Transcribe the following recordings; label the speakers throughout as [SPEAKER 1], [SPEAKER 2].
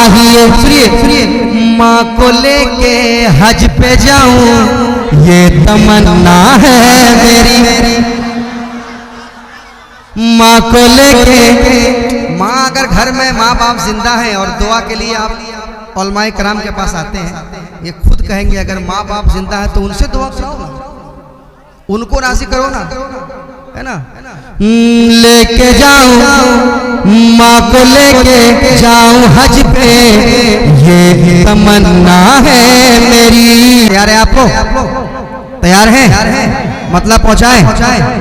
[SPEAKER 1] चाहिए। सुनिए, माँ को लेके हज पे जाऊं ये तमन्ना है मेरी। माँ को लेके, माँ अगर घर में माँ बाप जिंदा है और दुआ के लिए आप उलमाए कराम के पास आते हैं, ये खुद कहेंगे अगर माँ बाप जिंदा है तो उनसे दुआ कराओ ना, उनको राजी करो ना, है ना। लेके जाऊं माँ को लेके जाऊं हज पे ये तमन्ना है मेरी। तैयार है आप लोग? तैयार हैं? मतलब पहुंचाए।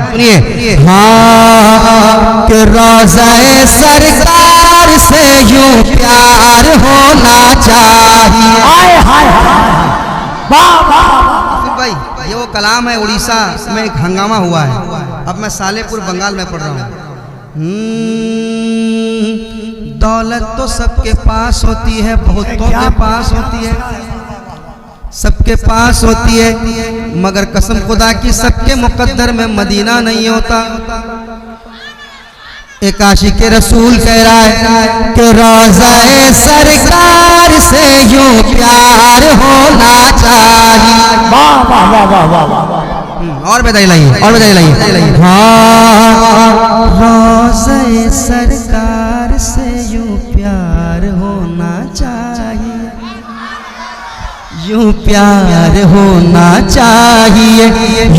[SPEAKER 1] सुनिए, हाँ कि रोज़े सरकार से यूं प्यार होना चाहिए। भाई ये वो कलाम है, उड़ीसा में एक हंगामा हुआ है। अब मैं सालेपुर बंगाल में पढ़ रहा हूँ। दौलत तो सबके पास होती है, बहुतों के पास होती है, सबके पास होती है, मगर कसम खुदा की सबके मुकद्दर में मदीना नहीं होता। एक आशिक रसूल कह रहा है कि रोज़े सरकार से यूं प्यार होना चाहिए। वाह वाह वाह वाह वाह वाह। और बधाई लाइए। हाँ, रोज़े सरकार से यूं प्यार होना चाहिए, यूं प्यार होना चाहिए,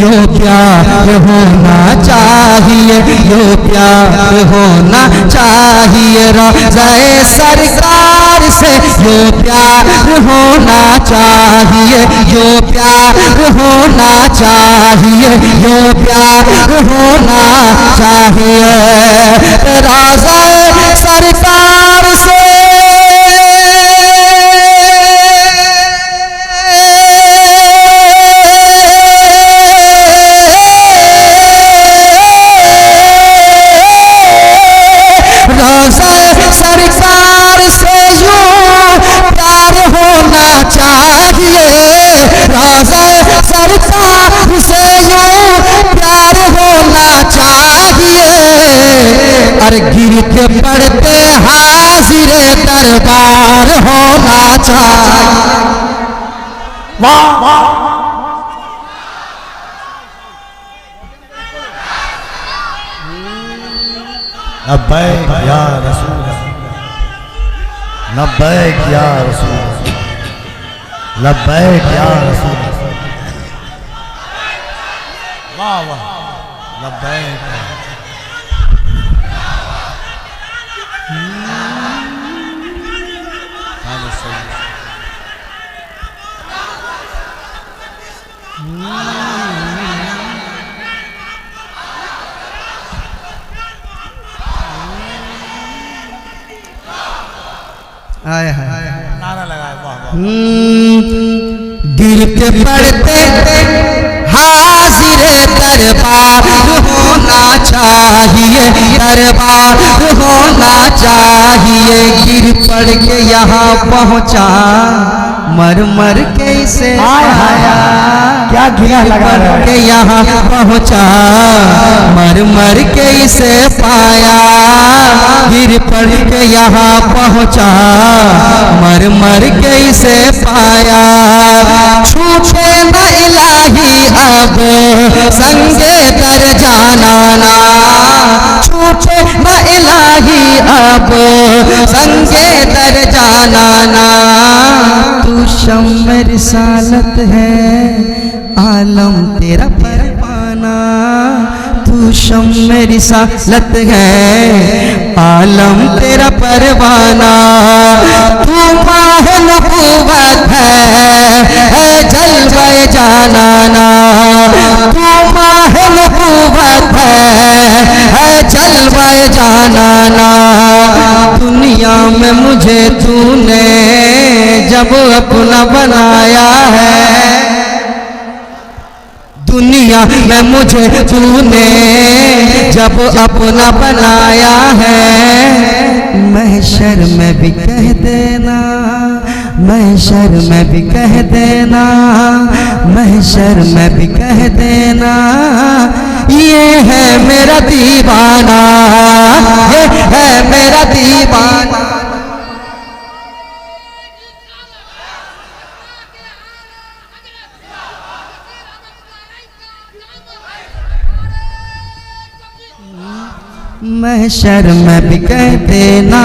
[SPEAKER 1] यूं प्यार होना चाहिए, यूं प्यार होना चाहिए। रोज़े सरकार से यूं प्यार होना चाहिए, यूं प्यार होना चाहिए, यूं प्यार होना चाहिए। रोज़े सरकार से अरे गिरते पड़ते हाजिर दरबार होना चाहिए। वाह वाह।
[SPEAKER 2] लब्बैक या रसूल, लब्बैक या रसूल, लब्बैक या रसूल। वाह वाह, लब्बैक।
[SPEAKER 1] आए हाय
[SPEAKER 2] नारा लगाए। वाह
[SPEAKER 1] गिरते पड़ते हाजिर दरबार होना चाहिए, दरबार होना चाहिए। गिर पड़ के यहाँ पहुँचा, मर मर के इसे आया,
[SPEAKER 2] क्या गिरा लगा
[SPEAKER 1] के यहाँ पहुँचा, मर मर के इसे पाया। गिर पड़ के यहाँ पहुँचा, मर मर के इसे पाया। छूटे न इलाही अब संगे दर जाना ना, छूटे न इलाही अब संगे दर जाना ना। तू शम्म रिसालत है आलम तेरा परवाना, तू शम्म रिसालत है आलम तेरा परवाना। तू माह नबूवत है जलवे जानाना, तू माह नबूवत है जलवे जानाना। दुनिया में मुझे तूने जब अपना बनाया है, दुनिया में मुझे तूने जब अपना बनाया है। महशर में भी कह देना, महशर में भी कह देना, महशर में भी कह देना, ये है मेरा दीवाना, ये है मेरा दीवाना। महशर में भी कहते ना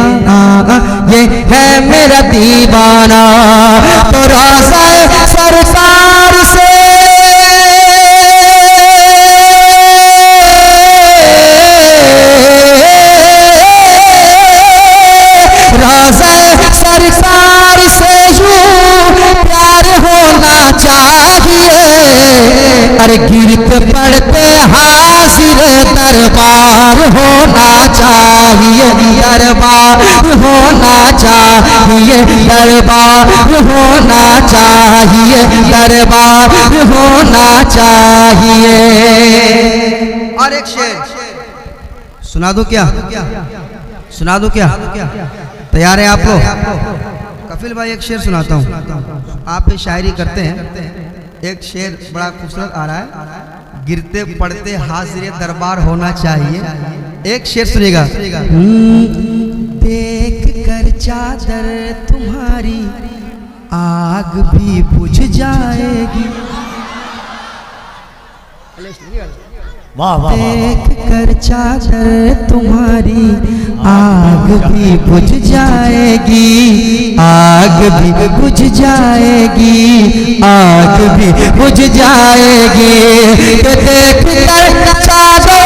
[SPEAKER 1] ये है मेरा दीवाना, तो रोज़ा सरकार से सरकार से यूं प्यार होना चाहिए। अरे गिरते पड़ते हाजिर दरबार होना चाहिए, दरबार होना चाहिए, दरबार होना चाहिए, दरबार होना चाहिए। और एक शेर सुना दो क्या? सुना दो क्या? तैयार है आप लोग? कपिल भाई एक शेर सुनाता हूँ, आप भी शायरी करते हैं। एक शेर बड़ा खूबसूरत आ रहा है, गिरते पड़ते हाजिर दरबार होना चाहिए। एक शेर सुनिएगा। देख कर चादर तुम्हारी आग भी बुझ जाएगी,
[SPEAKER 2] वाह वाह
[SPEAKER 1] देख कर चादर तुम्हारी आग भी बुझ जाएगी, आग भी बुझ जाएगी, आग भी बुझ जाएगी। देख कर चादर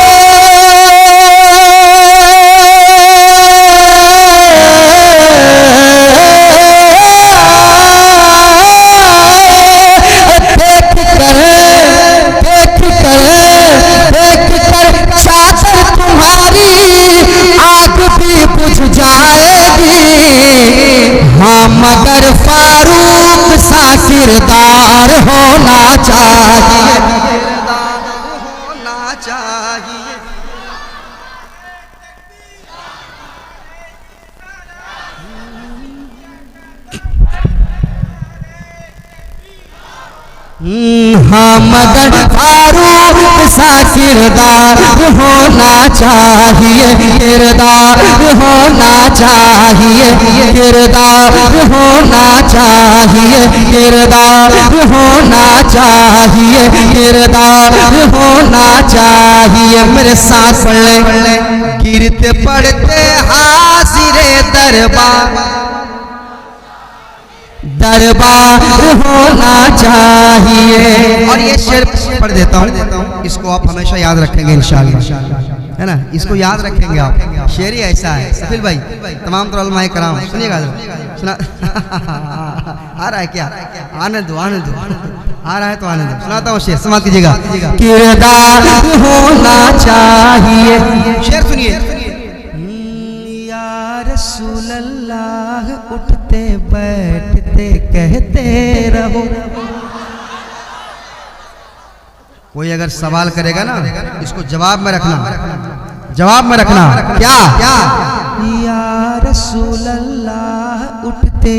[SPEAKER 1] मगर फारूक सा किरदार होना चाहिए, होना चाहिए। हाँ मगर फारूक सा किरदार होना चाहिए, किरदार होना चाहिए, किरदार होना चाहिए, किरदार होना चाहिए, किरदार होना चाहिए। मेरे साथ पढ़ ले। गिरते पड़ते हाजिरे दरबार, दरबार होना चाहिए। और ये शेर पढ़ देता हूँ, इसको आप हमेशा याद रखेंगे इंशाअल्लाह, है ना? इसको याद रखेंगे आप। शेर ही ऐसा है। कपिल भाई तमाम तो उलमाए कराम सुनिएगा, सुना आ रहा है क्या? आनंद दो, आनंद दो, आ रहा है तो आनंद दो। सुनाता हूँ शेर, समाप्त कीजिएगा। किरदार होना चाहिए। शेर सुनिए। रसूल अल्लाह उठते बैठते कहते रहो। कोई अगर सवाल करेगा ना, इसको जवाब में रखना, जवाब में रखना। क्या? या रसूल अल्लाह उठते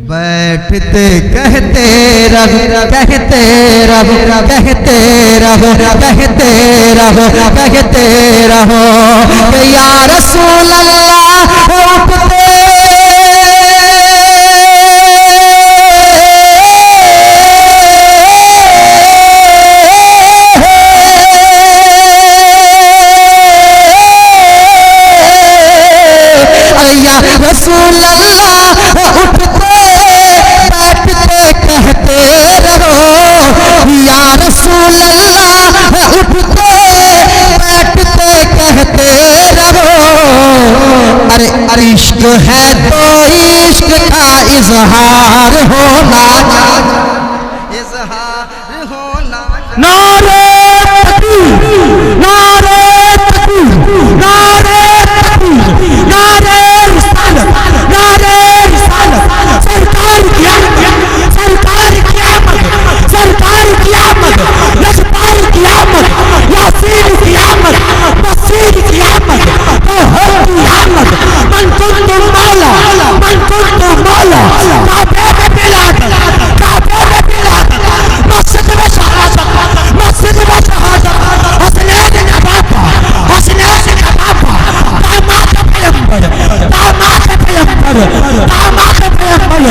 [SPEAKER 1] बैठते कहते रहो, कहते रहो, कहते रहो, कहते रहो, कहते रहो। या रसूल अल्लाह उठते रसूल अल्लाह उठते बैठते कहते रहो। या रसूल अल्लाह उठते बैठते कहते रहो। अरे इश्क है तो इश्क का इजहार होना, इजहार होना। नारे तकबीर, नारे तकबीर, नारे तकबीर, नारे नारे रिसालत, सरकार की आमद, सरकार की आमद, सरकार की आमद, लश्कर की आमद, यासीन की आमद, बसीर की आमद, तोहर की आमद। मन कुंतु मौला, मन कुंतु मौला, काबे में बिलाद, काबे में बिलाद, मस्जिद में शहादत, मस्जिद में शहादत, हसनैन का बापा, हसनैन का बापा, दामाद पैगंबर, दामाद पैगंबर, दामाद पैगंबर,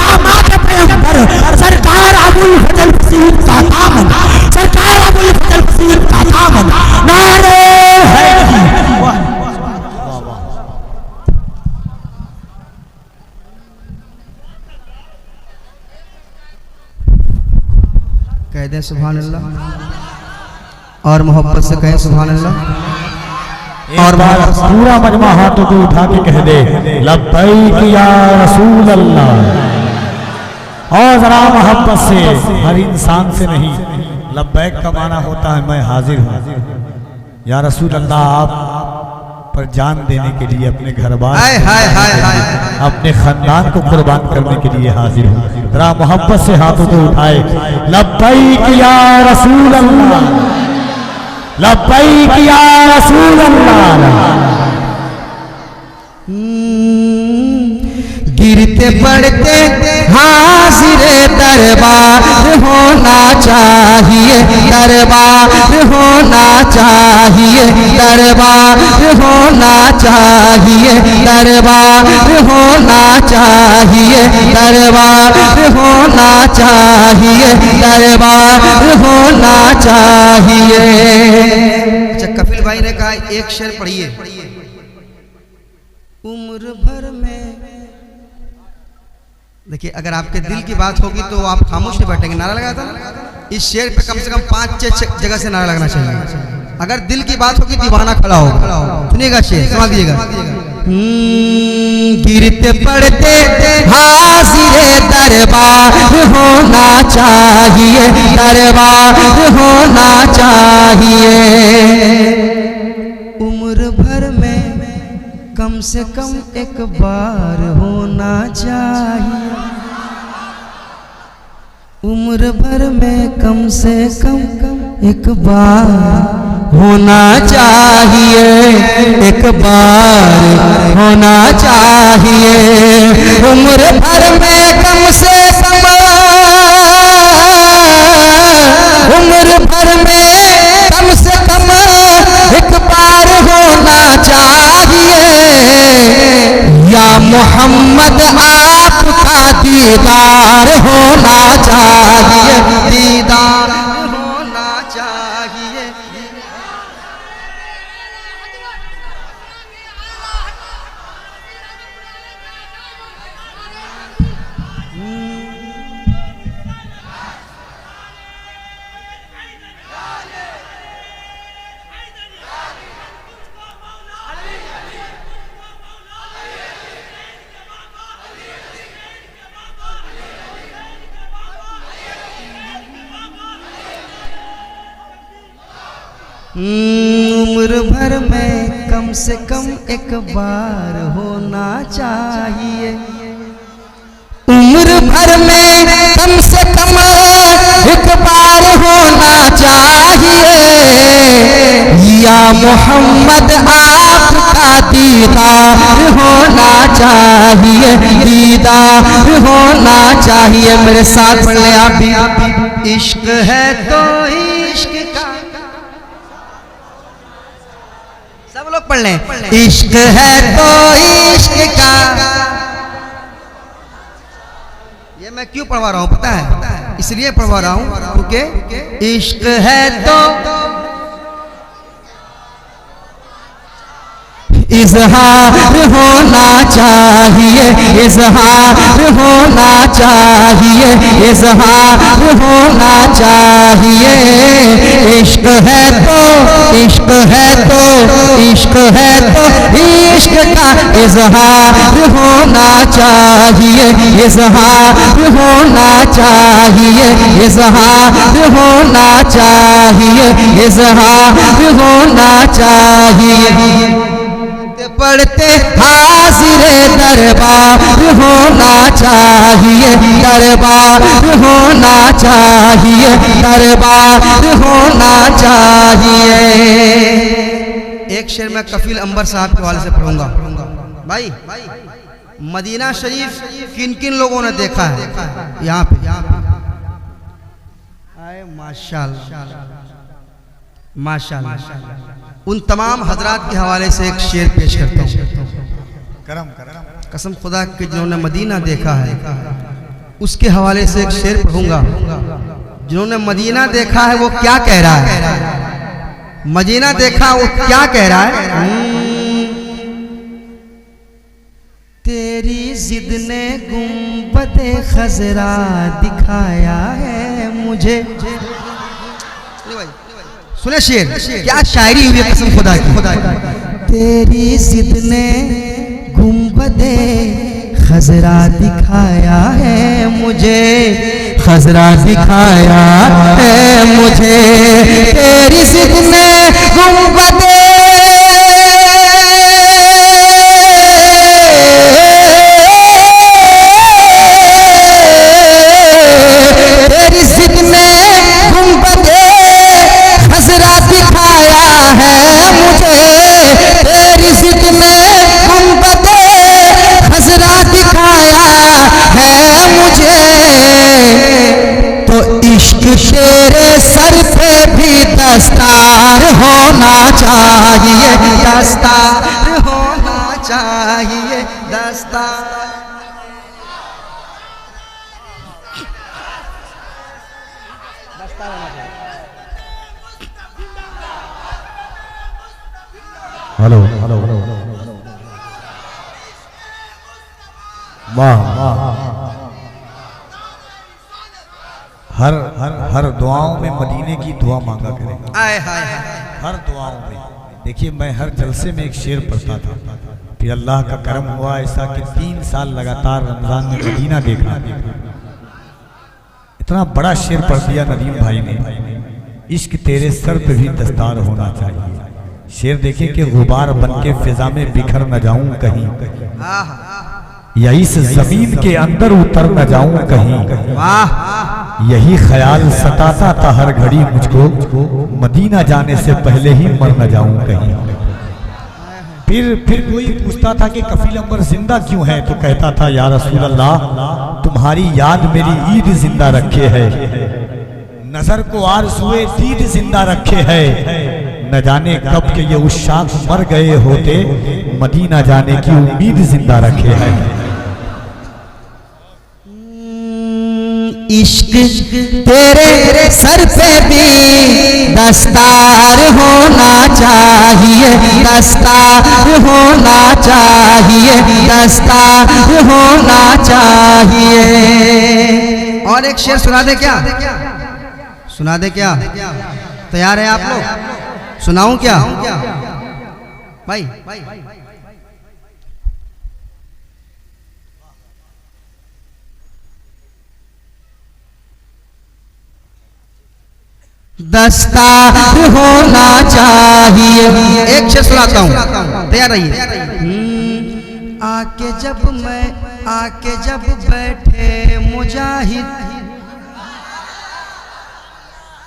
[SPEAKER 1] दामाद पैगंबर, सरकार अबुल फजल फसील का दामन, सरकार अबुल फजल फसील का दामन। नारे हैदरी, कह दें सुभान अल्लाह, और मोहब्बत से कहें सुभान अल्लाह।
[SPEAKER 2] और बार पूरा मजमा हाथों को उठा के कह दे लब्बैक या रसूल अल्लाह। और जरा मोहब्बत से, हर इंसान से नहीं, लब्बैक का माना होता है मैं हाजिर हूँ या रसूल अल्लाह, आप पर जान देने के लिए अपने घर बार अपने खानदान को कुर्बान करने के लिए हाजिर हूँ। जरा मोहब्बत से हाथों को उठाए लब्बैक या रसूल अल्लाह, लब्बैक या रसूल अल्लाह।
[SPEAKER 1] गिरते पड़ते हाजिर दरबार होना चाहिए, दरबार होना चाहिए, दरबार होना चाहिए, दरबार होना चाहिए, दरबार होना चाहिए, दरबार होना चाहिए। अच्छा, कपिल भाई ने कहा एक शेर पढ़िए। उम्र भर में, देखिए अगर आपके दिल की बात होगी तो आप खामोश नहीं बैठेंगे। नारा लगाया था ना, इस शेर पे कम से कम 5-6 जगह से नारा लगना चाहिए। अगर दिल की बात होगी दीवाना खड़ा होगा। सुनिएगा शेर, समझ लीजिएगा। गिरते पड़ते हाजिर दरबार होना चाहिए, दरबार होना चाहिए। उम्र भर में कम से कम एक बार होना चाहिए, उम्र भर में कम से कम एक बार होना चाहिए, एक बार होना चाहिए। उम्र भर में कम से कम, उम्र भर में कम से कम एक बार होना चाहिए। या मोहम्मद आपका दीदार होना चाहिए, दीदार होना चाहिए। उम्र भर में कम से कम एक बार होना चाहिए, उम्र भर में कम से कम एक बार होना चाहिए। या मोहम्मद आपका दीदार होना चाहिए, दीदार होना चाहिए। मेरे साथ पढ़ ले आप भी। इश्क है तो इश्क का, सब लोग पढ़ लें। इश्क है तो इश्क का, ये मैं क्यों पढ़वा रहा हूं पता है? इसलिए पढ़वा रहा हूं क्योंकि इश्क है तो इजहार होना चाहिए, इजहार होना चाहिए, इजहार होना चाहिए। इश्क है तो, इश्क है तो, इश्क है तो इश्क का इजहार होना चाहिए, इजहार होना चाहिए, इजहार होना चाहिए, इजहार होना चाहिए। पढ़ते हाजिर दरबार होना चाहिए, दरबार होना चाहिए, दरबार होना चाहिए। एक शेर मैं कफील अंबर साहब के हवाले से पढ़ूंगा। भाई, मदीना शरीफ किन किन लोगों ने देखा है यहाँ पे? आए माशाल्लाह, माशाल्लाह। उन तमाम हजरात के हवाले से एक शेर पेश करता हूँ। कसम खुदा के जिन्होंने मदीना देखा है उसके हवाले से एक शेर पढ़ूंगा। जिन्होंने मदीना देखा है वो क्या कह रहा है? मदीना देखा वो क्या कह रहा है? तेरी जिद ने गुंबदे खजरा दिखाया है मुझे। सुने शेर, क्या शायरी हुई है कसम खुदा की। तेरी जिद ने गुंबदे खजरा दिखाया है मुझे, खजरा दिखाया है मुझे। तेरी जिद ने गुंबदे तेरी जिद ने गुंबदे खजरा दिखाया है मुझे। तेरी जिद ने गुंबदे खजरा दिखाया है मुझे। तो इश्क तेरे सर पे भी दस्तार होना चाहिए, दस्तार होना चाहिए, दस्तार।
[SPEAKER 2] हेलो हेलो वाह वाह। हर हर हर दुआओं में मदीने की दुआ मांगा करेगा।
[SPEAKER 1] आए हाय हाय।
[SPEAKER 2] हर दुआओं में। देखिए मैं हर जलसे में एक शेर पढ़ता था, फिर अल्लाह का करम हुआ ऐसा कि 3 साल लगातार रमजान में मदीना देखा। इतना बड़ा शेर पढ़ दिया नदीम भाई ने, इश्क तेरे सर पे भी दस्तार होना चाहिए। शेर देखे कि गुबार बन के फिजा में बिखर न जाऊं कहीं, या इस जमीन के अंदर उतर न जाऊं कहीं। यही ख्याल सताता था हर घड़ी मुझको, मदीना जाने से पहले ही मर न जाऊं कहीं। फिर कोई पूछता था कि कफील अमर जिंदा क्यों है, तो कहता था या रसूल अल्लाह तुम्हारी याद मेरी ईद जिंदा रखे है, नजर को आरज़ुए दीद जिंदा रखे है। न जाने कब के ये उशाक मर गए होते, मदीना जाने की उम्मीद जिंदा रखे है।
[SPEAKER 1] इश्क तेरे सर पे भी दस्तार होना चाहिए, दस्तार होना चाहिए, दस्तार होना चाहिए। और एक शेर सुना दे क्या? सुना दे क्या? तैयार है आप लोग? सुनाऊं क्या भाई? दस्तार होना चाहिए। एक शेर सुनाता हूँ, तैयार रहिए। आके जब बैठे मुजाहिद,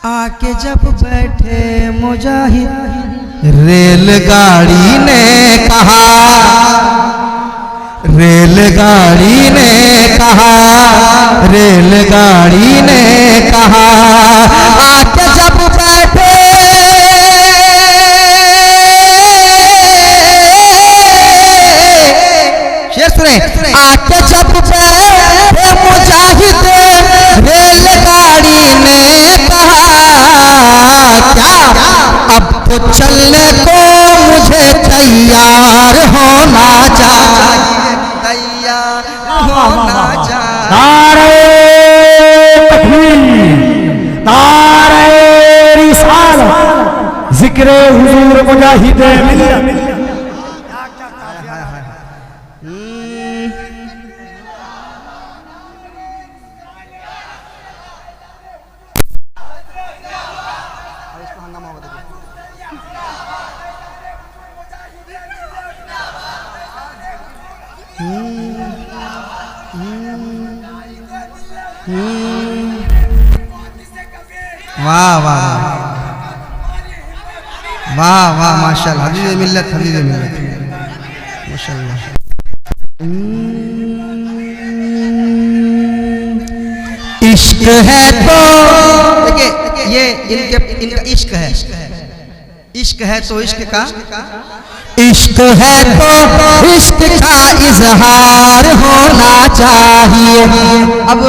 [SPEAKER 1] आके जब बैठे मुजाहिद, रेलगाड़ी ने कहा, रेलगाड़ी ने कहा, रेलगाड़ी ने कहा, आके जब बैठे शेर सुने, आके जब बैठे मुजाहिद, रेलगाड़ी ने कहा क्या अब तो चलने को मुझे तैयार होना चाहिए, तैयार होना चाहिए।
[SPEAKER 2] नारे तकबीर, नारे रिसालत, जिक्र हुजूर मुजाहिद मिल्लत।
[SPEAKER 1] वाह वाह वाह वाह माशाल्लाह, हबीब मिल्लत, हबीब मिल्लत, माशाल्लाह। इश्क है तो देखिए ये इनका इश्क है, इश्क है तो इश्क का, इश्क है तो इश्क का इजहार होना चाहिए। अब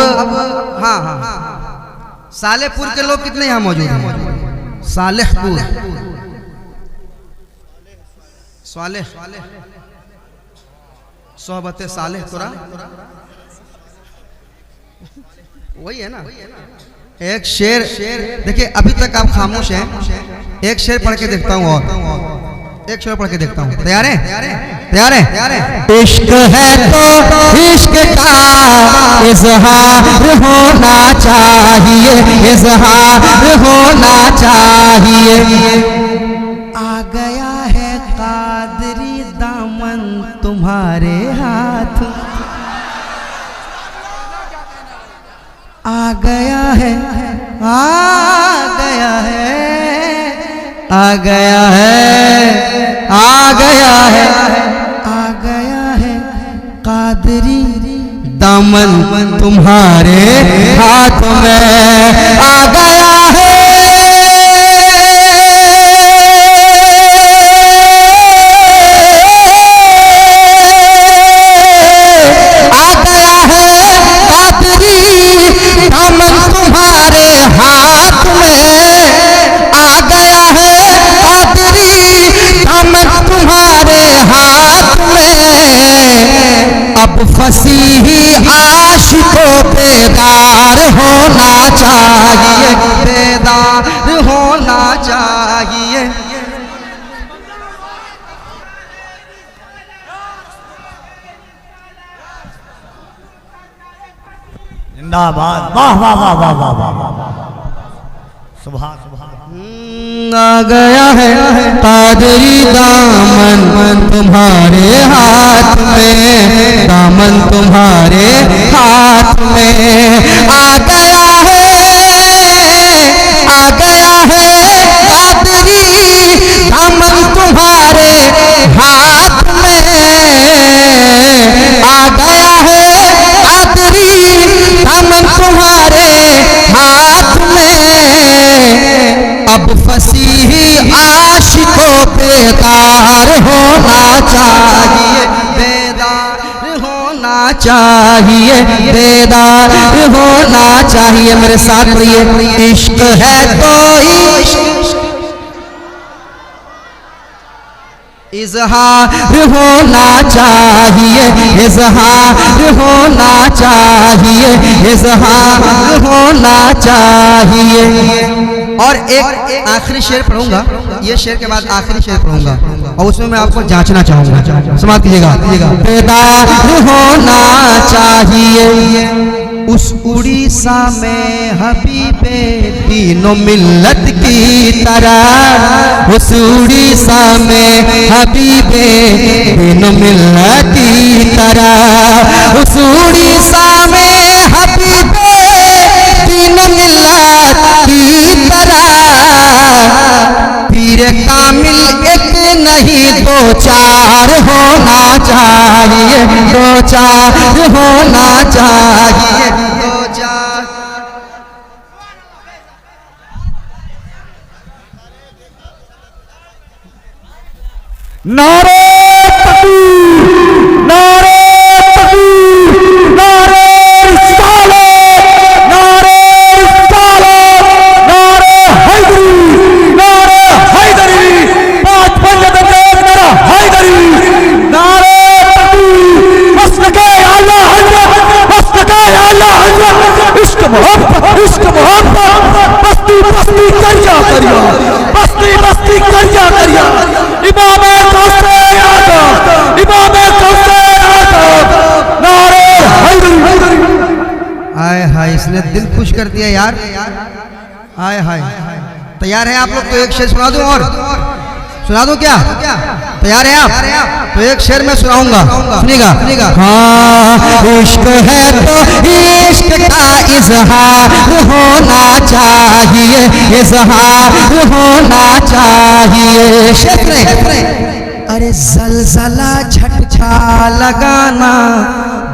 [SPEAKER 1] हाँ हाँ, सालेहपुर के लोग कितने यहाँ मौजूद हैं? सालेहपुर, सालेह, सोहबत सालेह तुरा, वही है ना। एक शेर देखिए, अभी तक आप खामोश हैं, एक शेर पढ़ के देखता हूँ, और एक शेर पढ़ के देखता हूँ। तैयार है? तैयार है?
[SPEAKER 2] इश्क है तो इश्क का इजहार होना चाहिए, इजहार होना चाहिए।
[SPEAKER 1] आ गया है कादरी दामन तुम्हारे हाथ, आ गया है, आ गया है, आ गया है, आ गया है, आ गया है कादरी दामन तुम्हारे हाथ में, आ गया है, अब फसीही आशिकों बेदार होना चाहिए, बेदार होना चाहिए।
[SPEAKER 2] जिंदाबाद, वाह वाह वाह वाह वाह वाह वाह, सुभान सुभान।
[SPEAKER 1] आ गया है कादरी दामन तुम्हारे हाथ में, दामन तुम्हारे हाथ में, आ गया है, आ गया है कादरी दामन तुम्हारे हाथ में, आ गया है कादरी दामन तुम्हारे हाथ में। अब फसीही आशिकों बेदार होना चाहिए, बेदार होना चाहिए, बेदार होना चाहिए। मेरे साथ पढ़िए, इश्क है तो इश्क इजहार होना चाहिए, इजहार होना चाहिए, इजहार होना चाहिए। और एक आखिरी शेर पढ़ूंगा, ये शेर के बाद आखिरी शेर पढ़ूंगा, और उसमें मैं आपको जांचना चाहूंगा, समाप्त कीजिएगा। बेदार होना चाहिए उस उड़ीसा में हबीबे तीनों मिल्लत की तरह, उस उड़ीसा में हबीबे तीनों मिल्लत की तरह, उस उड़ीसा में हबीबे तीनों मिल्लत की तरह। पीर कामिल एक नहीं दो चार होना चाहिए, दो चार होना चाहिए, दो चार।
[SPEAKER 2] नारे तकबीर, नारे तकबीर, नारे रिसालत, नारे रिसालत, नारे हैदरी, नारे हैदरी, पांच पंजाब नारा हैदरी, नारे तकबीर, मसलके आला हज़रत, मसलके आला हज़रत, इश्क मोहब्बत, इश्क मोहब्बत, बस्ती बस्ती करिया करिया, बस्ती बस्ती करिया करिया। इमाम
[SPEAKER 1] हाय हाय, इसने दिल खुश कर दिया यार, हाय हाय। तैयार है आप लोग? तो एक शेर सुना दूं, और सुना दूं क्या? तैयार है आप? तो एक शेर मैं सुनाऊंगा, सुनिएगा। हाँ, इश्क है तो इश्क का इजहार होना चाहिए, इजहार होना चाहिए। शेर अरे जलजला झटका लगाना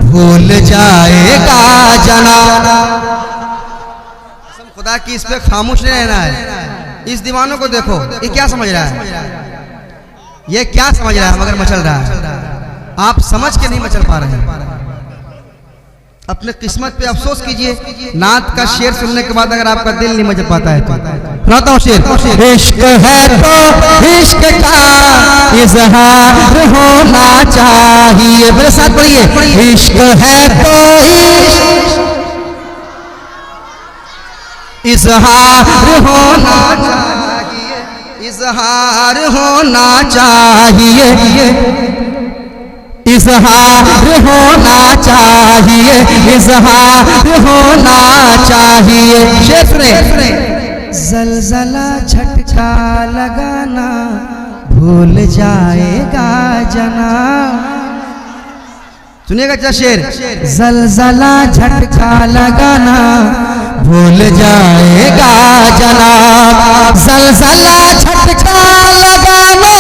[SPEAKER 1] भूल जाएगा जनाना। खुदा की इस पे खामोश नहीं रहना है। इस दीवानों को देखो, ये क्या समझ रहा है, ये क्या समझ रहा है मगर मचल रहा है। आप समझ के नहीं मचल पा रहे हैं। अपने किस्मत पे अफसोस कीजिए। नात का शेर सुनने के बाद अगर आपका दिल नहीं मचल पाता है तो सुनाता हूँ शेर। इश्क है तो इश्क का इजहार होना चाहिए। मेरे साथ पढ़िए, इश्क है तो इश्क इजहार होना चाहिए, इजहार होना चाहिए, इजहार होना चाहिए, इजहार होना चाहिए। शेर सुने। जलजला झटका लगाना भूल जाएगा जना। सुनिएगा क्या शेर। जलजला झटका लगाना भूल जाएगा जनाब, जलजला झटका लगाना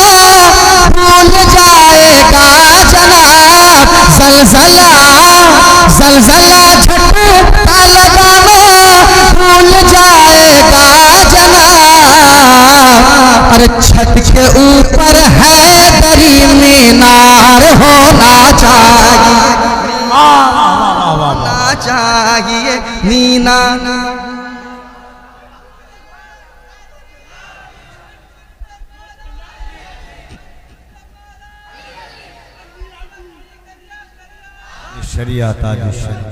[SPEAKER 1] भूल जाएगा जनाब, जलजला जलजला झटका लगाना भूल जाएगा जनाब। अरे छत के ऊपर है दरी मीनार होना चाहिए, होना चाहिए मीना।
[SPEAKER 2] शरिया ताज शरिया।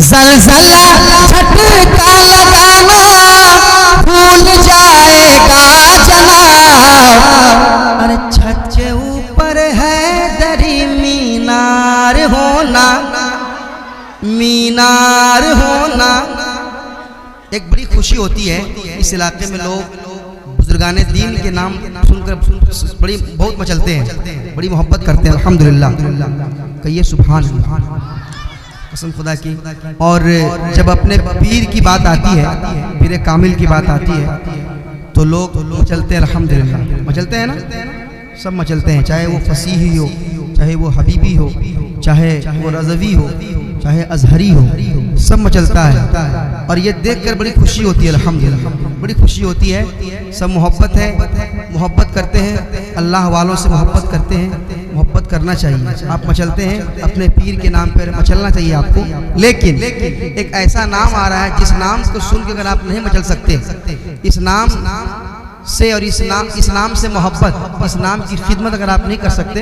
[SPEAKER 1] जलजला झटका लगाना भूल जाएगा जनाब। अरे छत के ऊपर है दरी मीनार होना, मीनार होना। एक बड़ी खुशी होती है इस इलाके में, लोग बुजुर्गाने दीन के नाम सुनकर बड़ी बहुत मचलते हैं, बड़ी मोहब्बत करते हैं। अल्हम्दुलिल्लाह, कहिए सुभान अल्लाह, कसम खुदा की। और जब अपने पीर की बात आती है, पीर कामिल की बात आती है, तो लोग मचलते हैं। अल्हम्दुलिल्लाह मचलते हैं ना, सब मचलते हैं, चाहे वो फसीही हो, चाहे वो हबीबी हो, चाहे वो रज़वी हो, चाहे अजहरी हो, सब मचलता है। और ये देखकर बड़ी खुशी होती है। अल्हम्दुलिल्लाह बड़ी खुशी होती है। सब मोहब्बत है, मोहब्बत करते हैं, अल्लाह वालों से मोहब्बत करते हैं, मोहब्बत करना चाहिए। आप मचलते हैं, अपने पीर के नाम पर मचलना चाहिए आपको। लेकिन एक ऐसा नाम आ रहा है जिस नाम को सुन के अगर आप नहीं मचल सकते, इस नाम से और इस नाम से मोहब्बत, इस नाम की खिदमत अगर आप नहीं कर सकते,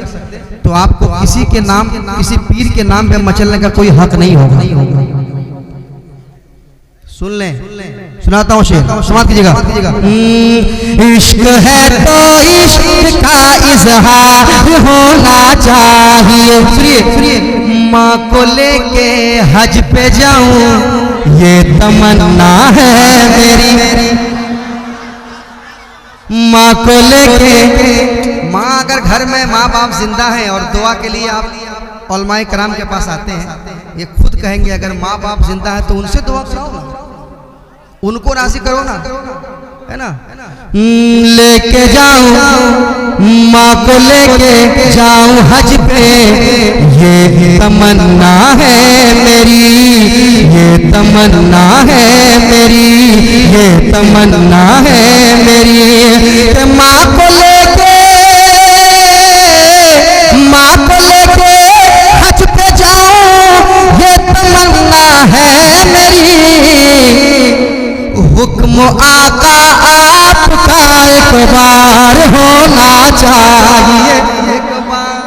[SPEAKER 1] तो आपको किसी के नाम, किसी पीर के नाम पे मचलने का कोई हक नहीं होगा। सुन लें, सुनाता हूँ शेर, समाप्त कीजिएगा। इश्क है तो इश्क का इजहार होना चाहिए। सुनिए, माँ को लेके हज पे जाऊं ये तमन्ना है मेरी, माँ को लेके। माँ अगर घर में माँ बाप जिंदा हैं और दुआ के लिए आप उलमाए कराम के पास आते हैं, ये खुद कहेंगे अगर माँ बाप जिंदा है तो उनसे दुआ कराओ ना, उनको राजी करो ना, है ना। लेके जाऊं माँ को लेके जाऊं हज पे ये तमन्ना है मेरी, ये तमन्ना है मेरी, ये तमन्ना है मेरी। माँ को लेके हज पे जाऊं ये तमन्ना है मेरी। हुक्म आका आपका एक बार होना चाहिए, एक बार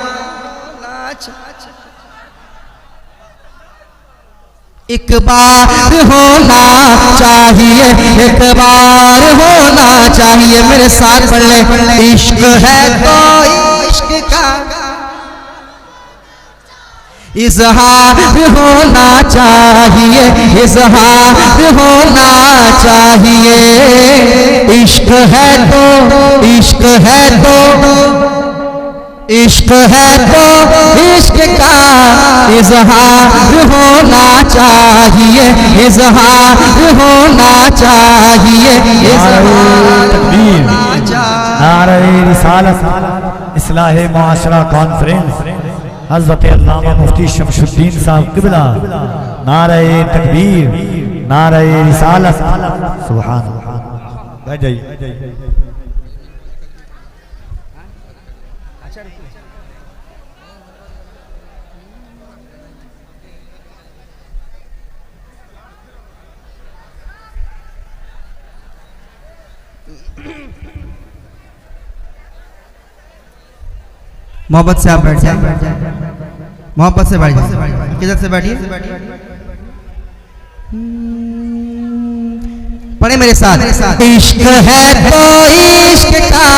[SPEAKER 1] होना चाहिए, एक बार होना चाहिए, एक बार होना चाहिए। मेरे साथ पढ़ ले। इश्क है तो इश्क का इजहार होना चाहिए, इजहार होना चाहिए। इश्क है तो इश्क है तो इश्क है तो इश्क का इजहार होना चाहिए, इजहार होना चाहिए, इजहार होना चाहिए।
[SPEAKER 2] नारे रिसालत इस्लाहे मुआशरा कॉन्फ्रेंस हज़रत अल्लामा मुफ्ती शमशुद्दीन साहब क़िबला, नारे तकबीर, नारे रिसालत, सुभान अल्लाह।
[SPEAKER 1] मोहब्बत से आप बैठ जाए, मोहब्बत से बैठ जाए, किधर से बैठिए, पढ़े मेरे साथ। इश्क है तो इश्क का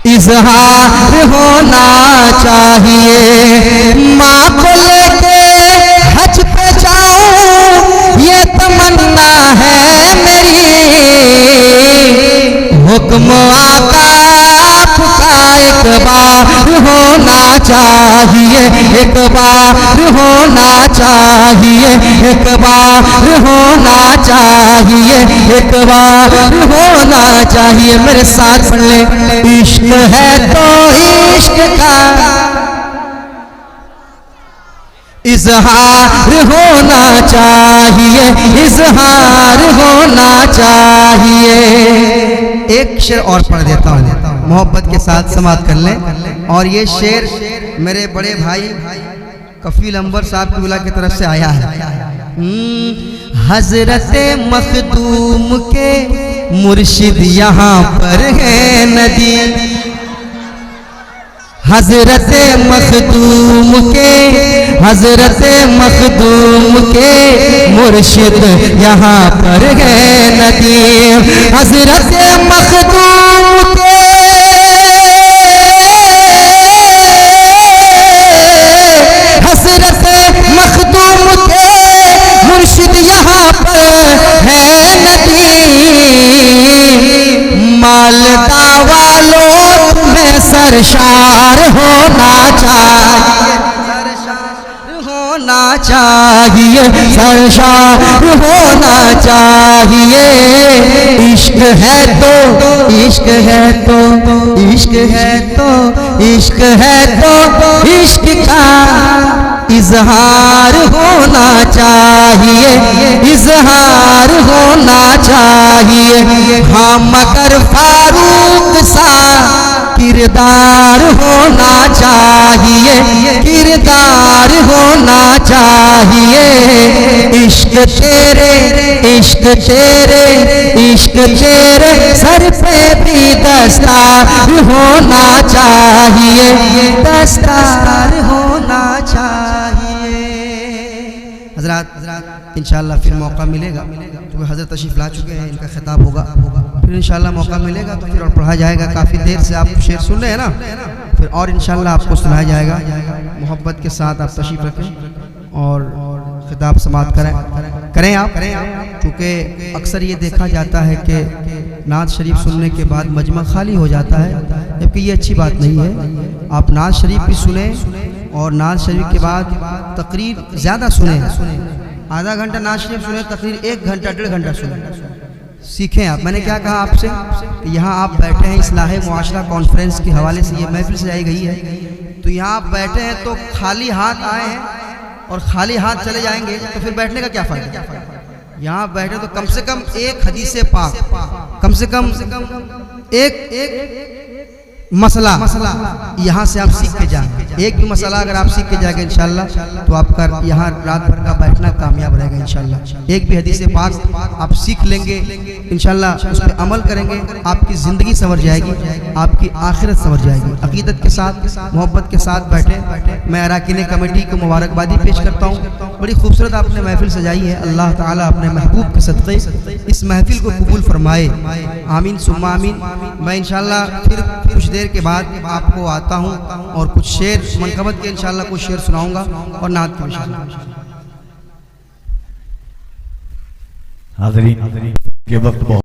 [SPEAKER 1] इजहार होना चाहिए, माँ को लेके हज पे जाऊं ये तमन्ना है मेरी, हुक्म आका आपका एक बार होना चाहिए, एक बार होना चाहिए, एक बार होना चाहिए, एक बार होना चाहिए। मेरे साथ पढ़ ले। इश्क है तो इश्क का इजहार होना चाहिए, इजहार होना चाहिए। एक शेर और पढ़ देता हूँ, मोहब्बत के साथ समाप्त कर लें। और ये शेर मेरे बड़े भाई कफील अंबर साहब की बुला की तरफ से आया है। हजरत मखदूम के मुर्शिद यहाँ पर है नदी, हजरत मखदूम के, हजरत मखदूम के मुर्शिद यहाँ पर है नदी, हजरत मखदूम के, हजरत मखदूम के मुर्शिद यहाँ पर है नदी। मालदा वालों तुम्हें सरशार होना चाहिए, सरशार होना चाहिए, सरशार होना चाहिए। इश्क है तो, इश्क है तो, इश्क है तो, इश्क है तो इश्क का इजहार होना चाहिए, इजहार होना चाहिए। हाँ मगर फारूक सा किरदार होना चाहिए, किरदार होना चाहिए। इश्क तेरे, इश्क तेरे, इश्क तेरे सर पे भी दस्तार होना चाहिए, दस्तार होना चाहिए। हजरात इंशाअल्लाह फिर मौका मिलेगा, क्योंकि हजरत तशरीफ ला चुके हैं, इनका खिताब होगा, फिर इंशाअल्लाह मौका मिलेगा तो फिर और पढ़ा जाएगा। काफ़ी देर से आप शेर सुन रहे हैं ना, फिर और इंशाअल्लाह आपको सुनाया जाएगा। मोहब्बत के साथ आप तशरीफ रखें और खिताब समाप्त करें आप, क्योंकि अक्सर ये देखा जाता है कि नात शरीफ सुनने के बाद मजमा खाली हो जाता है, जबकि ये अच्छी बात नहीं है। आप नात शरीफ भी सुने और नात शरीफ के बाद तकरीर ज़्यादा सुने, आधा घंटा नात शरीफ सुने, तकरीर 1 घंटा 1.5 घंटा सुने, सीखें आप। मैंने क्या कहा आपसे कि यहाँ आप बैठे हैं इस्लाह मुआशरा कॉन्फ्रेंस के हवाले से ये महफिल सजाई गई है, तो यहाँ आप बैठे हैं तो खाली हाथ आए हैं और खाली हाथ चले जाएंगे तो फिर बैठने का क्या फ़ायदा। यहाँ बैठे तो कम से कम एक हदीस पाक, कम से कम एक मसला यहाँ से आप सीख के जाएंगे। एक भी मसला अगर आप सीख के जाएंगे इंशाल्लाह तो आपका यहाँ रात भर का बैठना कामयाब रहेगा इंशाल्लाह। एक भी हदीस पाक आप सीख लेंगे इंशाल्लाह, उस पर अमल करेंगे, आपकी ज़िंदगी संवर जाएगी, आपकी आखिरत संवर जाएगी। अकीदत के साथ मोहब्बत के साथ बैठे। मैं अराकीन कमेटी को मुबारकबादी पेश करता हूँ। बड़ी खूबसूरत आपने महफिल सजाई है। अल्लाह ताला अपने महबूब के सदक़े इस महफिल को कबूल फरमाए, आमीन सुम्मा आमीन। मैं इंशाल्लाह फिर कुछ देर के बाद आपको आता हूँ और कुछ शेर मनकबत के इंशाल्लाह कुछ शेर सुनाऊंगा और नात के इंशाल्लाह।
[SPEAKER 2] हाज़रीन के वक्त बहुत